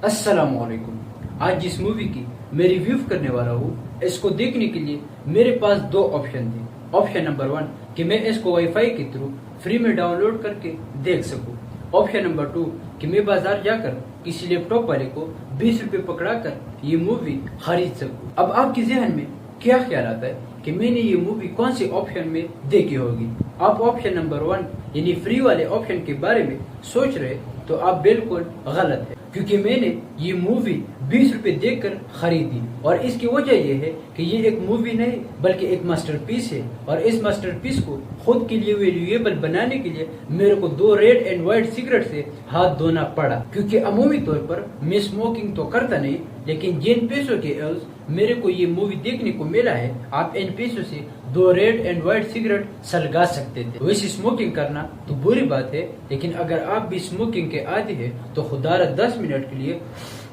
السلام علیکم. آج جس مووی کی میں ریویو کرنے والا ہوں اس کو دیکھنے کے لیے میرے پاس دو آپشن تھے. آپشن نمبر 1 کہ میں اس کو وائی فائی کے تھرو فری میں ڈاؤن لوڈ کر کے دیکھ سکوں. آپشن نمبر 2 کہ میں بازار جا کر کسی لیپ ٹاپ والے کو 20 روپے پکڑا کر یہ مووی خرید سکوں. اب آپ کے ذہن میں کیا خیال آتا ہے کہ میں نے یہ مووی کون سے آپشن میں دیکھی ہوگی؟ آپ آپشن نمبر 1 یعنی فری والے آپشن کے بارے میں سوچ رہے تو آپ بالکل غلط ہے، کیونکہ میں نے یہ مووی 20 روپے دیکھ کر خریدی، اور اس کی وجہ یہ ہے کہ یہ ایک مووی نہیں بلکہ ایک ماسٹر پیس ہے، اور اس ماسٹر پیس کو خود کے لیے ویلیویبل بنانے کے لیے میرے کو 2 ریڈ اینڈ وائٹ سگریٹ سے ہاتھ دھونا پڑا. کیونکہ عمومی طور پر میں اسموکنگ تو کرتا نہیں، لیکن جن پیسوں کے عوض میرے کو یہ مووی دیکھنے کو ملا ہے آپ ان پیسوں سے 2 ریڈ اینڈ وائٹ سگریٹ سلگا سکتے تھے. ویسے اسموکنگ کرنا تو بری بات ہے، لیکن اگر آپ بھی اسموکنگ کے عادی ہے تو خدا را 10 منٹ کے لیے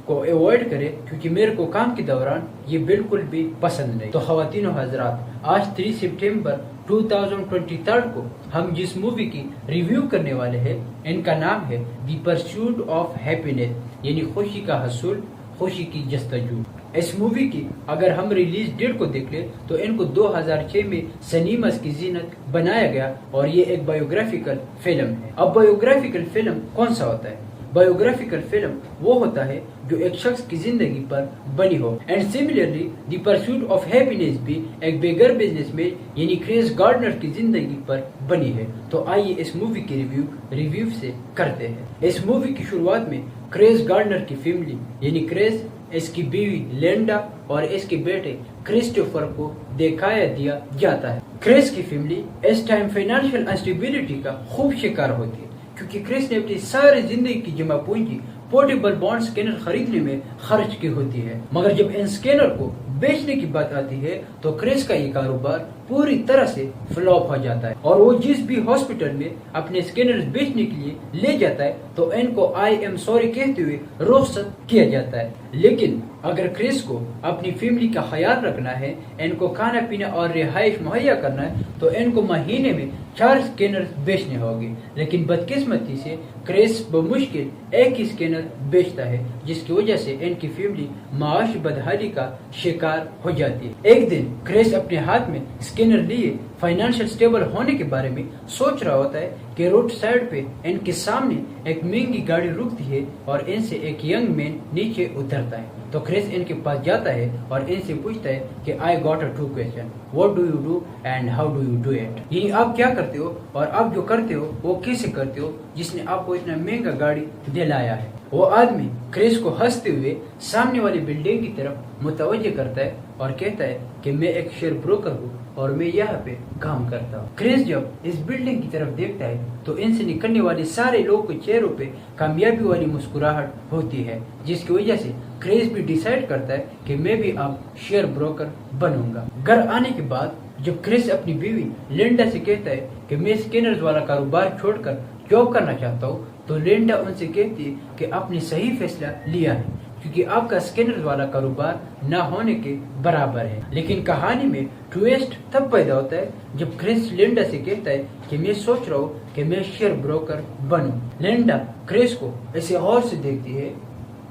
کو اوائڈ کرے، کیونکہ میرے کو کام کے دوران یہ بالکل بھی پسند نہیں. تو خواتین و حضرات، آج 3 سپٹمبر 2023 کو ہم جس مووی کی ریویو کرنے والے ہیں ان کا نام ہے دی پرسوٹ آف ہیپینس، یعنی خوشی کا حصول، خوشی کی جستجو. اس مووی کی اگر ہم ریلیز ڈیٹ کو دیکھ لیں تو ان کو 2006 میں سنیماز کی زینت بنایا گیا، اور یہ ایک بایوگرافیکل فلم ہے. اب بایوگرافیکل فلم کون سا ہوتا ہے؟ بایوگرافیکل فلم وہ ہوتا ہے جو ایک شخص کی زندگی پر بنی ہو. And similarly the pursuit of happiness بھی ایک بیگر بزنس مین یعنی کریس گارڈنر کی زندگی پر بنی ہے. تو آئیے اس مووی کی ریویو سے کرتے ہیں. اس مووی کی شروعات میں کریس گارڈنر کی فیملی یعنی کریس، اس کی بیوی لینڈا اور اس کے بیٹے کرسٹوفر کو دکھایا دیا جاتا ہے. کریس کی فیملی اس ٹائم فائنینشیل انسٹیبلٹی کا خوب شکار ہوتی ہے، کیونکہ کرس نے اپنی ساری زندگی کی جمع پونجی پورٹیبل بانڈ سکینر خریدنے میں خرچ کی ہوتی ہے. مگر جب ان سکینر کو بیچنے کی بات آتی ہے تو کرس کا یہ کاروبار پوری طرح سے فلاپ ہو جاتا ہے، اور وہ جس بھی ہاسپٹل میں اپنے سکینر بیچنے کے لیے لے جاتا ہے تو ان کو آئی ایم سوری کہتے ہوئے رخصت کیا جاتا ہے. لیکن اگر کرس کو اپنی فیملی کا خیال رکھنا ہے، ان کو کھانا پینا اور رہائش مہیا کرنا ہے، تو ان کو مہینے میں 4 سکینر بیچنے ہوگے. لیکن بدقسمتی سے کرس بمشکل ایک ہی سکینر بیچتا ہے، جس کی وجہ سے ان کی فیملی معاشی بدحالی کا شکار ہو جاتی ہے. ایک دن کرس اپنے ہاتھ میں سکینر لیے فائنینشیل سٹیبل ہونے کے بارے میں سوچ رہا ہوتا ہے کہ روڈ سائڈ پہ ان کے سامنے ایک مہنگی گاڑی رکتی ہے اور ان سے ایک ینگ مین نیچے اترتا ہے. تو کرس ان کے پاس جاتا ہے اور ان سے پوچھتا ہے کہ I got a 2 question. What do you do and how do you do it? یعنی آپ کیا کرتے ہو اور آپ جو کرتے ہو وہ کیسے کرتے ہو جس نے آپ کو اتنا مہنگا گاڑی دلایا ہے. وہ آدمی کرس کو ہنستے ہوئے سامنے والی بلڈنگ کی طرف متوجہ کرتا ہے اور کہتا ہے کہ میں ایک شیئر بروکر ہوں اور میں یہاں پہ کام کرتا ہوں. کرس جب اس بلڈنگ کی طرف دیکھتا ہے تو ان سے نکلنے والے سارے لوگوں کے چہروں پہ کامیابی والی مسکراہٹ ہوتی ہے، جس کی وجہ سے کرس بھی ڈیسائیڈ کرتا ہے کہ میں بھی اب شیئر بروکر بنوں گا. گھر آنے کے بعد جب کرس اپنی بیوی لینڈا سے کہتا ہے کہ میں سکینرز والا کاروبار چھوڑ کر جاب کرنا چاہتا ہوں، تو لینڈا ان سے کہتی ہے کہ آپ نے صحیح فیصلہ لیا ہے، کیونکہ آپ کا سکینر والا کاروبار نہ ہونے کے برابر ہے. لیکن کہانی میں ٹویسٹ تب پیدا ہوتا ہے جب کرس لینڈا سے کہتا ہے کہ میں سوچ رہا ہوں کہ میں شیئر بروکر بنوں. لینڈا کرس کو ایسے غور سے دیکھتی ہے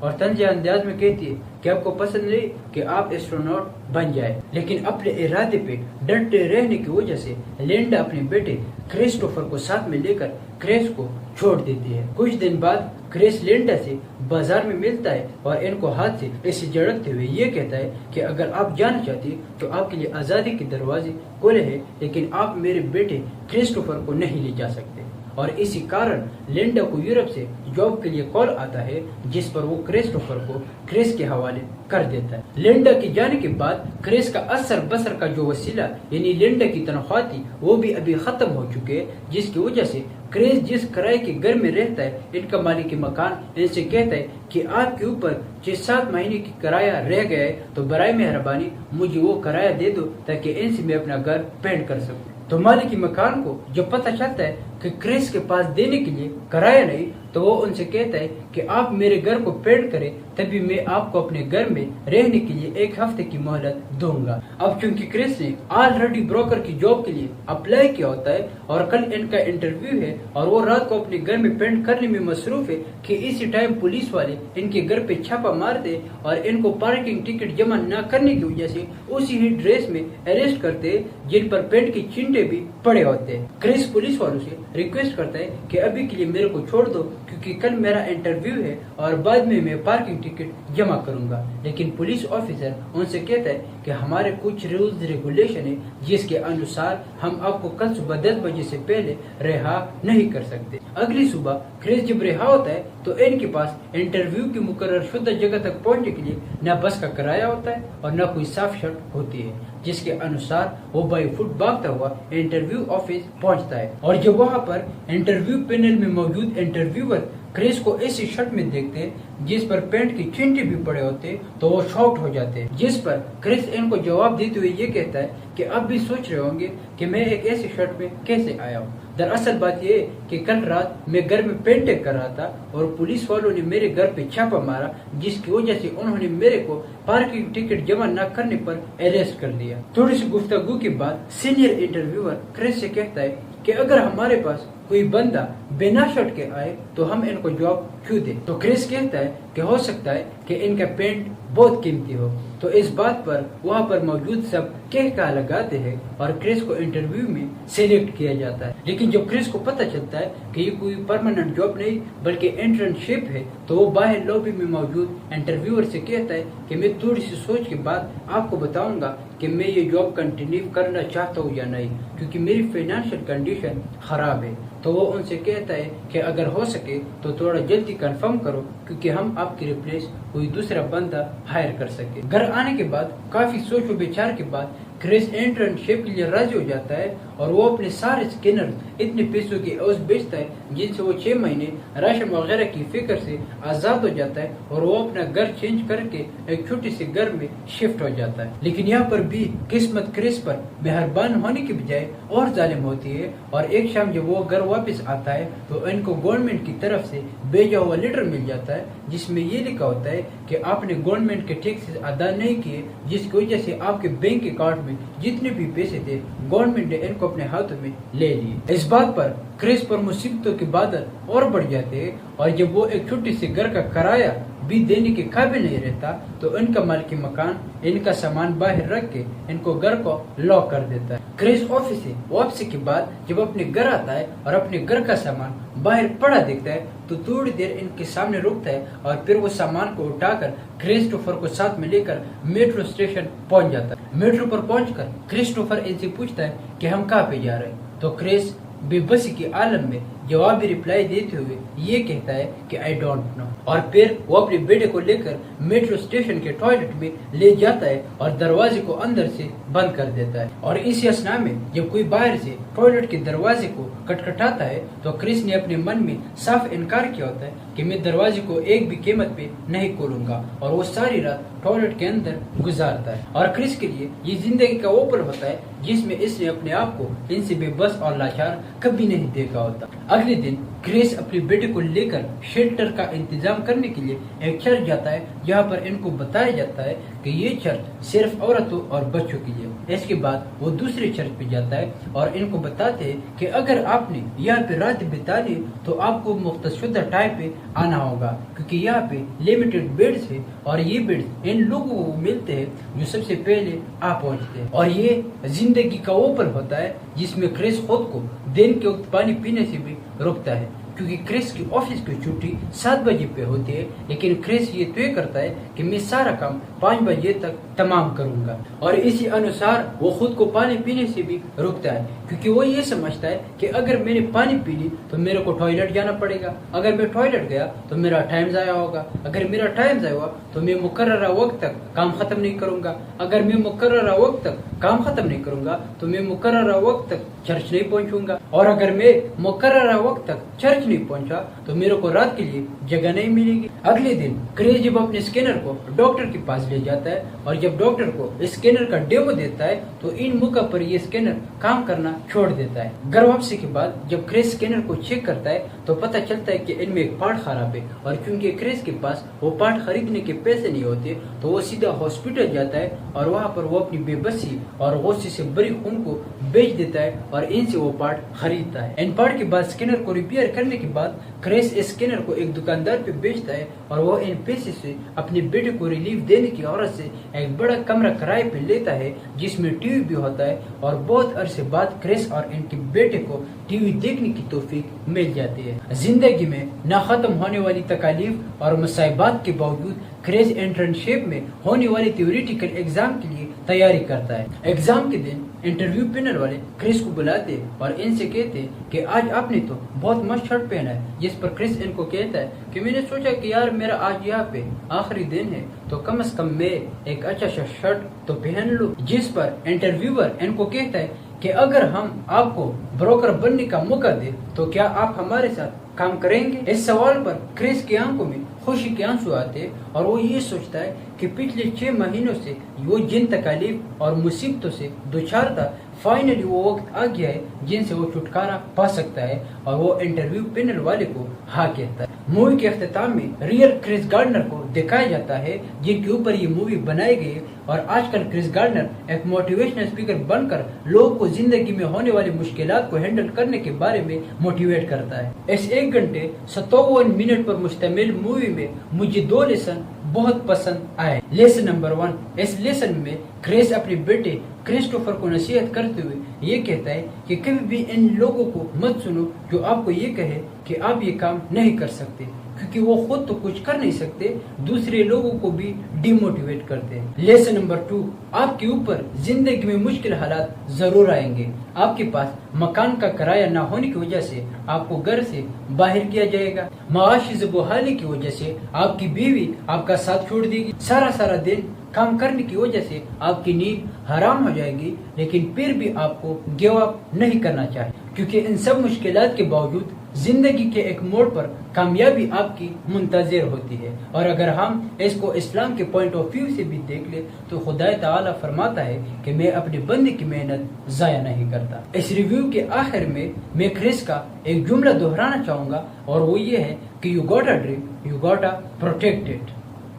اور طنز انداز میں کہتی ہے کہ آپ کو پسند نہیں کہ آپ ایسٹروناٹ بن جائے. لیکن اپنے ارادے پہ ڈٹے رہنے کی وجہ سے لینڈا اپنے بیٹے کرسٹوفر کو ساتھ میں لے کر کرس کو چھوڑ دیتی ہے. کچھ دن بعد کرس لینڈا سے بازار میں ملتا ہے اور ان کو ہاتھ سے ایسے جھڑکتے ہوئے یہ کہتا ہے کہ اگر آپ جانا چاہتی تو آپ کے لیے آزادی کے دروازے کھلے ہیں، لیکن آپ میرے بیٹے کرسٹوفر کو نہیں لے جا سکتے. اور اسی کارن لینڈا کو یورپ سے جاب کے لیے کال آتا ہے، جس پر وہ کرسٹوفر کو کرس کے حوالے کر دیتا ہے. لینڈا کے جانے کے بعد کرس کا اثر بسر کا جو وسیلہ یعنی لینڈا کی تنخواہ تھی وہ بھی ابھی ختم ہو چکے، جس کی وجہ سے کرس جس کرائے کے گھر میں رہتا ہے ان کا مالک مکان ان سے کہتا ہے کہ آپ کے اوپر 6-7 مہینے کی کرایہ رہ گیا ہے، تو برائے مہربانی مجھے وہ کرایہ دے دو تاکہ ان سے میں اپنا گھر پینٹ کر سکوں. تو مالک مکان کو جب پتہ چلتا ہے कि क्रिस के पास देने के लिए कराया नहीं, तो वो उनसे कहता है कि आप मेरे घर को पेंट करें, तभी मैं आपको अपने घर में रहने के लिए 1 हफ्ते की मोहलत दूंगा। अब क्योंकि क्रिस ने ऑलरेडी ब्रोकर की जॉब के लिए अप्लाई किया होता है और कल इनका इंटरव्यू है और वो रात को अपने घर में पेंट करने में मसरूफ है कि इसी टाइम पुलिस वाले इनके घर पे छापा मार दे और इनको पार्किंग टिकट जमा न करने की वजह से उसी ही ड्रेस में अरेस्ट करते हैं, जिन पर पेंट के चिंटे भी पड़े होते हैं। क्रिस पुलिस वालों से रिक्वेस्ट करता है कि अभी के लिए मेरे को छोड़ दो, क्योंकि कल मेरा इंटरव्यू है और बाद में मैं पार्किंग टिकट जमा करूंगा। लेकिन पुलिस ऑफिसर उनसे कहता है कि हमारे कुछ रूल्स रेगुलेशन है जिसके अनुसार हम आपको कल सुबह 10 बजे से पहले रिहा नहीं कर सकते। अगली सुबह क्रिस जब रिहा होता है तो इनके पास इंटरव्यू की मुकर्रर शुदा जगह तक पहुंचने के लिए न बस का किराया होता है और न कोई साफ शर्ट होती है, जिसके अनुसार वो बाई फुट भागता हुआ इंटरव्यू ऑफिस पहुंचता है। और जब वहां पर इंटरव्यू पैनल में मौजूद इंटरव्यूअर क्रिस को ऐसी शर्ट में देखते हैं जिस पर पेंट की चिंटे भी पड़े होते हैं तो वो शॉक्ड हो जाते हैं, जिस पर क्रिस इनको जवाब देते हुए ये कहता है कि अब भी सोच रहे होंगे कि मैं एक ऐसी शर्ट में कैसे आया हूँ। दरअसल बात ये है कि कल रात मैं घर में पेंटिंग कर रहा था और पुलिस वालों ने मेरे घर पे छापा मारा, जिसकी वजह से उन्होंने मेरे को पार्किंग टिकट जमा न करने पर अरेस्ट कर लिया। थोड़ी सी गुफ्तगू के बाद सीनियर इंटरव्यूअर क्रिस से कहता है कि अगर हमारे पास कोई बंदा बिना शर्ट के आए तो हम इनको जॉब क्यों दें। तो क्रिस कहता है कि हो सकता है कि इनका पेंट बहुत कीमती हो। तो इस बात पर वहाँ पर मौजूद सब कह लगाते हैं और क्रिस को इंटरव्यू में सिलेक्ट किया जाता है। लेकिन जब क्रिस को पता चलता है कि ये कोई परमानेंट जॉब नहीं बल्कि इंटर्नशिप है, तो वो बाहर लॉबी में मौजूद इंटरव्यूअर से कहता है कि मैं थोड़ी सी सोच के बाद आपको बताऊंगा कि मैं ये जॉब कंटिन्यू करना चाहता हूँ या नहीं, क्योंकि मेरी फाइनेंशियल कंडीशन खराब है। तो वो उनसे कहता है कि अगर हो सके तो थोड़ा जल्दी कंफर्म करो, क्योंकि हम आपकी रिप्लेस कोई दूसरा बंदा हायर कर सके। घर आने के बाद काफी सोच विचार के बाद क्रिस इंटर्नशिप के लिए राजी हो जाता है और वो अपने सारे स्कैनर इतने पैसों की औस बेचता है जिनसे वो 6 महीने राशन वगैरह की फिक्र से आजाद हो जाता है और वो अपना घर चेंज करके एक छोटे से घर में शिफ्ट हो जाता है। लेकिन यहाँ पर भी किस्मत क्रिस पर मेहरबान होने की बजाय और जालिम होती है और एक शाम जब वो घर वापस आता है तो इनको गवर्नमेंट की तरफ से भेजा हुआ लेटर मिल जाता है, जिसमें ये लिखा होता है कि आपने गवर्नमेंट के टैक्सेस अदा नहीं किए, जिसकी वजह से आपके बैंक अकाउंट में जितने भी पैसे थे गवर्नमेंट ने इनको अपने हाथों में ले लिए। इस बात पर क्रिस पर मुसीबतों के बादल और बढ़ जाते हैं और जब वो एक छोटे से घर का किराया भी देने के काबिल नहीं रहता तो इनका मालिक मकान इनका सामान बाहर रख के इनको घर को लॉक कर देता है। क्रिस ऑफिस से वापसी के बाद जब अपने घर आता है और अपने घर का सामान बाहर पड़ा देखता है तो थोड़ी देर इनके सामने रुकता है और फिर वो सामान को उठाकर क्रिस्टोफर को साथ में लेकर मेट्रो स्टेशन पहुंच जाता है। मेट्रो पर पहुंचकर क्रिस्टोफर इनसे पूछता है कि हम कहाँ पे जा रहे हैं, तो क्रिस बेबसी के आलम में जवाबी रिप्लाई देते हुए ये कहता है कि आई डोंट नो, और फिर वो अपने बेटे को लेकर मेट्रो स्टेशन के टॉयलेट में ले जाता है और दरवाजे को अंदर से बंद कर देता है। और इसी असना में जब कोई बाहर से टॉयलेट के दरवाजे को खटखटाता है तो क्रिस ने अपने मन में साफ इनकार किया होता है कि मैं दरवाजे को एक भी कीमत पे नहीं खोलूंगा, और वो सारी रात टॉयलेट के अंदर गुजारता है। और क्रिस के लिए ये जिंदगी का वो पल होता है जिसमें इसने अपने आप को इनसे बेबस और लाचार कभी नहीं देखा होता। अगले दिन क्रिस अपने बेटे को लेकर शेल्टर का इंतजाम करने के लिए एक चर्च जाता है, जहाँ पर इनको बताया जाता है कि ये चर्च सिर्फ औरतों और बच्चों के लिए। इसके बाद वो दूसरे चर्च पे जाता है और इनको बताते हैं कि अगर आपने यहाँ पे रात बितानी तो आपको मुख्तसुदा टाइम पे आना होगा, क्योंकि यहाँ पे लिमिटेड बेड्स है और ये बेड्स इन लोगों को मिलते हैं जो सबसे पहले आ पहुँचते हैं। और ये जिंदगी का वो पल होता है जिसमें क्रिस खुद को दिन के वक्त पानी पीने से भी रोकता है, क्योंकि क्रिस की ऑफिस की छुट्टी 7 बजे पे होती है, लेकिन क्रिस ये तय करता है कि मैं सारा काम 5 बजे तक तमाम करूंगा। और इसी अनुसार वो खुद को पानी पीने से भी रोकता है, क्योंकि वो ये समझता है कि अगर मैंने पानी पी ली तो मेरे को टॉयलेट जाना पड़ेगा, अगर मैं टॉयलेट गया तो मेरा टाइम ज़ाया होगा, अगर मेरा टाइम ज़ाया हुआ तो मैं मुकर्ररा वक्त तक काम खत्म नहीं करूंगा, अगर मैं मुकर्ररा वक्त तक काम खत्म नहीं करूंगा तो मैं मुकर्ररा वक्त तक चर्च नहीं पहुंचूंगा, और अगर मैं मुकर्ररा वक्त तक चर्च नहीं पहुंचा तो मेरे को रात के लिए जगह नहीं मिलेगी। अगले दिन क्रेज जब अपने स्कैनर को डॉक्टर के पास ले जाता है और जब डॉक्टर को स्कैनर का डेमो देता है तो इन मौका पर ये स्कैनर काम करना छोड़ देता है। घर वापसी के बाद जब क्रेज स्कैनर को चेक करता है तो पता चलता है कि इनमें एक पार्ट खराब है, और क्योंकि क्रेज के पास वो पार्ट खरीदने के पैसे नहीं होते तो वो सीधा हॉस्पिटल जाता है और वहाँ पर वो अपनी बेबसी और गुस्से से भरी खून को बेच देता है और इनसे वो पार्ट खरीदता है। इन पार्ट के बाद स्कैनर को रिपेयर करने के बाद क्रेज इस स्कैनर को एक दुकानदार पे बेचता है और वो इन पैसे से अपने बेटे को रिलीफ देने की औरत से एक बड़ा कमरा किराए पे लेता है जिसमें टीवी भी होता है, और बहुत अरसे बाद क्रेज और इनके बेटे को टीवी देखने की तौफीक मिल जाती है। जिंदगी में ना खत्म होने वाली तकालीफ और मुसीबत के बावजूद क्रेज इंटर्नशिप में होने वाले थ्योरेटिकल एग्जाम के लिए तैयारी करता है। एग्जाम के दिन इंटरव्यू पैनल वाले क्रिस को बुलाते और इनसे कहते कि आज आपने तो बहुत मस्त शर्ट पहना है, जिस पर क्रिस इनको कहता है कि मैंने सोचा कि यार मेरा आज यहाँ पे आखिरी दिन है तो कम से कम मैं एक अच्छा सा शर्ट तो पहन लूं। जिस पर इंटरव्यूअर इनको कहता है कि अगर हम आपको ब्रोकर बनने का मौका दे तो क्या आप हमारे साथ काम करेंगे। इस सवाल पर क्रिस की आंखों में खुशी के आंसू आते और वो ये सोचता है कि पिछले 6 महीनों से वो जिन तकालीफ और मुसीबतों से दुचार था, फाइनली वो वक्त आ गया है जिनसे वो छुटकारा पा सकता है, और वो इंटरव्यू पैनल वाले को हाँ कहता है। मूवी के अख्ताम में रियल क्रिस गार्डनर को दिखाया जाता है जिनके ऊपर ये मूवी बनाई गई, और आजकल क्रिस गार्डनर एक मोटिवेशनल स्पीकर बनकर लोगों को जिंदगी में होने वाली मुश्किलात को हैंडल करने के बारे में मोटिवेट करता है। इस 1 घंटे 57 मिनट पर मुश्तमिल मूवी में मुझे 2 लेसन बहुत पसंद आए। लेसन नंबर 1, इस लेसन में क्रिस अपने बेटे क्रिस्टोफर को नसीहत करते हुए ये कहता है कि कभी भी इन लोगों को मत सुनो जो आपको ये कहे कि आप ये काम नहीं कर सकते, क्योंकि वो खुद तो कुछ कर नहीं सकते, दूसरे लोगों को भी डिमोटिवेट करते हैं। लेसन नंबर 2, आपके ऊपर जिंदगी में मुश्किल हालात जरूर आएंगे। आपके पास मकान का किराया न होने की वजह से आपको घर से बाहर किया जाएगा, माशी ज़बूहाली की वजह से आपकी बीवी आपका साथ छोड़ देगी, सारा दिन काम करने की वजह से आपकी नींद हराम हो जाएगी, लेकिन फिर भी आपको गिव अप नहीं करना चाहिए, क्योंकि इन सब मुश्किलात के बावजूद जिंदगी के एक मोड़ पर कामयाबी आपकी मुंतजर होती है। और अगर हम इसको इस्लाम के पॉइंट ऑफ व्यू से भी देख ले तो खुदा ताला फरमाता है कि मैं अपने बंदे की मेहनत जाया नहीं करता। इस रिव्यू के आखिर में मैं क्रिस का एक जुमला दोहराना चाहूंगा, और वो ये है कि you got a dream, you got a protect it,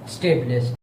stay blessed.